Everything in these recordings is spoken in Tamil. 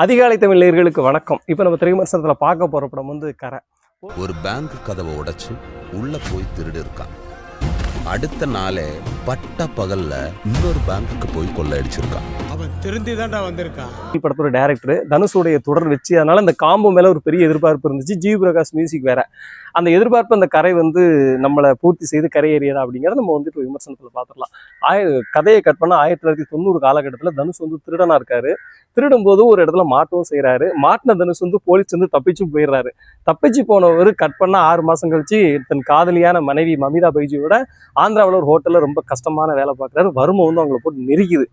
அதிகாலை தமிழ் நேயர்களுக்கு வணக்கம். இப்போ நம்ம திரைவிமர்சனத்தில் பார்க்க போகிற படம் வந்து கரை. ஒரு பேங்க் கதவை உடைச்சு உள்ள போய் திருடு இருக்கான். அடுத்த நாளே பட்ட பகல்ல இன்னொரு பேங்குக்கு போய் கொள்ளையடிச்சிருக்கான். அவன் திருந்தி தான்டா வந்திருக்கான். படத்தோட டைரக்டர் தனுஷோடைய தொடர் வச்சு, அதனால அந்த காம்போ மேல ஒரு பெரிய எதிர்பார்ப்பு இருந்துச்சு. ஜி பிரகாஷ் மியூசிக் வேற. அந்த எதிர்பார்ப்பு அந்த கரை வந்து நம்மளை பூர்த்தி செய்து கரையேறியதா அப்படிங்கிறத நம்ம வந்து இப்போ விமர்சனத்தில் பார்த்துடலாம். கதையை கட் பண்ண 1990 காலகட்டத்தில் தனுஷ் வந்து திருடனா இருக்காரு. திருடும் போது ஒரு இடத்துல மாட்டவும் செய்யறாரு. மாட்டின தனுஷ் வந்து போலீஸ் வந்து தப்பிச்சும் போயிடுறாரு. தப்பிச்சு போனவர் கட் பண்ண 6 மாசம் கழிச்சு தன் காதலியான மனைவி மமிதா பைஜியோட ஆந்திராவில் ஒரு ஹோட்டல்ல ரொம்ப கஷ்டமான வேலை பார்க்குறாரு. வறுமை வந்து அவங்களை போட்டு நெருக்குது.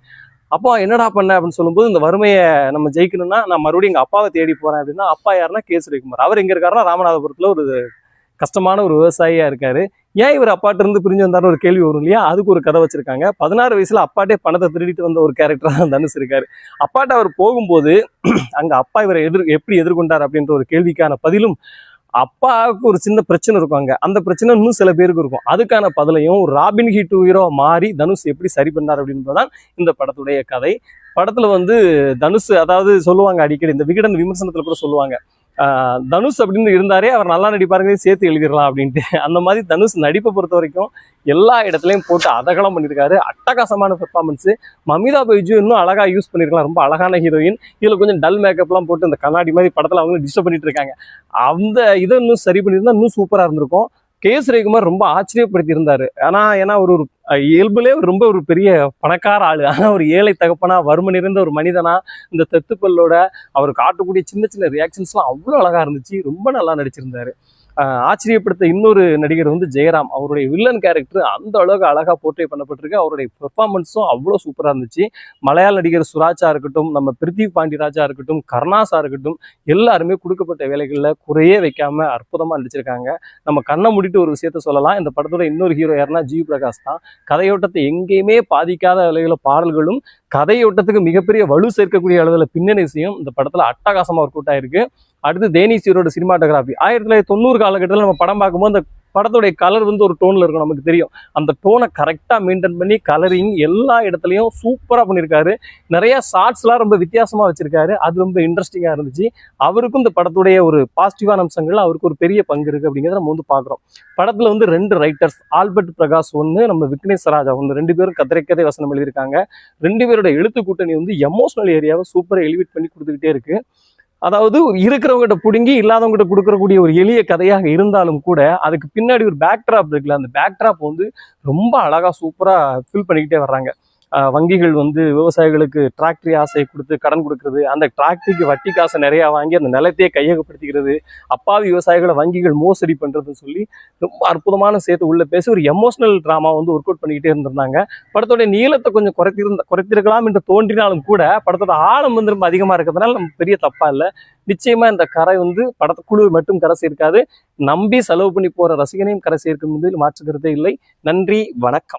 அப்பா என்னடா பண்ண அப்படின்னு சொல்லும்போது, இந்த வறுமையை நம்ம ஜெயிக்கணும்னா நான் மறுபடியும் எங்கள் அப்பாவை தேடி போறேன் அப்படின்னா, அப்பா யாருன்னா கேஸ் ரவிக்குமார். அவர் எங்க இருக்காருன்னா ராமநாதபுரத்தில் ஒரு கஷ்டமான ஒரு விவசாயியா இருக்காரு. ஏன் இவர் அப்பாட்ட இருந்து பிரிஞ்சு வந்தாரு ஒரு கேள்வி வரும் இல்லையா? அதுக்கு ஒரு கதை வச்சிருக்காங்க. 16 வயசுல அப்பாட்டே பணத்தை திருடிட்டு வந்த ஒரு கேரக்டர் தான் தனுஷ் இருக்காரு. அப்பாட்ட அவர் போகும்போது அங்க அப்பா இவரை எப்படி எதிர்கொண்டார் அப்படின்ற ஒரு கேள்விக்கான பதிலும், அப்பாவுக்கு ஒரு சின்ன பிரச்சனை இருக்கும் அங்க. அந்த பிரச்சனை இன்னும் சில பேருக்கு இருக்கும். அதுக்கான பதிலையும் ராபின் ஹிட் ஹீரோ மாறி தனுஷ் எப்படி சரி பண்ணார் அப்படின்றதான் இந்த படத்துடைய கதை. படத்துல வந்து தனுஷ், அதாவது சொல்லுவாங்க அடிக்கடி, இந்த விகடன் விமர்சனத்துல கூட சொல்லுவாங்க, தனுஷ் அப்படின்னு இருந்தாரே அவர் நல்லா நடிப்பாருங்க சேர்த்து எழுதிடலாம் அப்படின்ட்டு. அந்த மாதிரி தனுஷ் நடிப்பை பொறுத்த வரைக்கும் எல்லா இடத்துலையும் போட்டு அதகலம் பண்ணியிருக்காரு. அட்டகாசமான பெர்ஃபார்மன்ஸு. மமிதா பைஜு இன்னும் அழகா யூஸ் பண்ணியிருக்கலாம். ரொம்ப அழகான ஹீரோயின். இதில் கொஞ்சம் டல் மேக்கப்லாம் போட்டு இந்த கண்ணாடி மாதிரி படத்தில் அவங்களும் டிஸ்டர்ப் பண்ணிட்டு இருக்காங்க. அந்த இதை இன்னும் சரி பண்ணியிருந்தா இன்னும் சூப்பராக இருந்திருக்கும். கேஸ் ரவிக்குமார் ரொம்ப ஆச்சரியப்படுத்தி இருந்தாரு. ஏன்னா ஒரு இயல்புலே ரொம்ப ஒரு பெரிய பணக்கார ஆளு, ஆனா ஒரு ஏழை தகப்பனா, வறுமை நிறைந்த ஒரு மனிதனா, இந்த தெத்துப்பல்லோட அவர் காட்டக்கூடிய சின்ன சின்ன ரியாக்ஷன்ஸ்லாம் அவ்வளோ அழகா இருந்துச்சு. ரொம்ப நல்லா நடிச்சிருந்தாரு. ஆச்சரியப்படுத்த இன்னொரு நடிகர் வந்து ஜெயராம். அவருடைய வில்லன் கேரக்டர் அந்த அளவுக்கு அழகா போர்ட்ரே பண்ணப்பட்டிருக்கு. அவருடைய பெர்ஃபார்மன்ஸும் அவ்வளோ சூப்பராக இருந்துச்சு. மலையாள நடிகர் சுராஜா இருக்கட்டும், நம்ம பிரித்திவ் பாண்டியராஜா இருக்கட்டும், கருணாஸா இருக்கட்டும், எல்லாருமே கொடுக்கப்பட்ட வேலைகளில் குறையே வைக்காம அற்புதமாக நடிச்சிருக்காங்க. நம்ம கண்ணை மூடிட்டு ஒரு விஷயத்த சொல்லலாம், இந்த படத்தோட இன்னொரு ஹீரோ யாருன்னா ஜி பிரகாஷ் தான். கதையோட்டத்தை எங்கேயுமே பாதிக்காத அளவில் பாடல்களும் கதையோட்டத்துக்கு மிகப்பெரிய வலு சேர்க்கக்கூடிய அளவில் பின்னணி இசையும் இந்த படத்தில் அட்டகாசமாக ஒர்க் அவுட் ஆயிருக்கு. அடுத்து தேனிசீரோட சினிமாட்டோகிராஃபி. 1990 காலகட்டத்தில் நம்ம படம் பார்க்கும்போது அந்த படத்துடைய கலர் வந்து ஒரு டோனில் இருக்கும், நமக்கு தெரியும். அந்த டோனை கரெக்டாக மெயின்டைன் பண்ணி கலரிங் எல்லா இடத்துலையும் சூப்பராக பண்ணியிருக்காரு. நிறைய ஷார்ட்ஸ்லாம் ரொம்ப வித்தியாசமாக வச்சிருக்காரு. அது ரொம்ப இன்ட்ரெஸ்டிங்காக இருந்துச்சு. அவருக்கும் இந்த படத்துடைய ஒரு பாசிட்டிவான அம்சங்கள், அவருக்கு ஒரு பெரிய பங்கு இருக்குது அப்படிங்கிறத நம்ம வந்து பார்க்குறோம். படத்தில் வந்து 2 ரைட்டர்ஸ், ஆல்பர்ட் பிரகாஷ் ஒன்று, நம்ம விக்னேஷ் ராஜா ஒன்று, 2 பேரும் கதை வசனம் எழுதியிருக்காங்க. 2 பேரோட எழுத்து கூட்டணி வந்து எமோஷனல் ஏரியாவை சூப்பராக எலிவேட் பண்ணி கொடுத்துக்கிட்டே இருக்கு. அதாவது இருக்கிறவங்ககிட்ட பிடுங்கி இல்லாதவங்ககிட்ட கொடுக்கறக்கூடிய ஒரு எளிய கதையாக இருந்தாலும் கூட அதுக்கு பின்னாடி ஒரு பேக்ட்ராப் இருக்குல்ல, அந்த பேக்ட்ராப் வந்து ரொம்ப அழகா சூப்பரா ஃபில் பண்ணிக்கிட்டே வர்றாங்க. வங்கிகள் வந்து விவசாயிகளுக்கு டிராக்டரி ஆசையை கொடுத்து கடன் கொடுக்கறது, அந்த டிராக்டரிக்கு வட்டி காசை நிறையா வாங்கி அந்த நிலத்தையே கையகப்படுத்திக்கிறது, அப்பாவி விவசாயிகளை வங்கிகள் மோசடி பண்ணுறதுன்னு சொல்லி ரொம்ப அற்புதமான சேர்த்து உள்ள பேசி ஒரு எமோஷனல் ட்ராமா வந்து ஒர்க் அவுட் பண்ணிக்கிட்டே இருந்திருந்தாங்க. படத்தோடைய நீளத்தை கொஞ்சம் குறைத்திருக்கலாம் என்று தோன்றினாலும் கூட படத்தோட ஆழம் வந்து ரொம்ப அதிகமாக இருக்கிறதுனால நம்ம பெரிய தப்பா இல்லை. நிச்சயமா இந்த கரை வந்து படத்துக்குழு மட்டும் கரை சேர்க்காது, நம்பி செலவு பண்ணி போற ரசிகனையும் கரை சேர்க்கும் என்பதில் மாற்றுக்கிறதே இல்லை. நன்றி, வணக்கம்.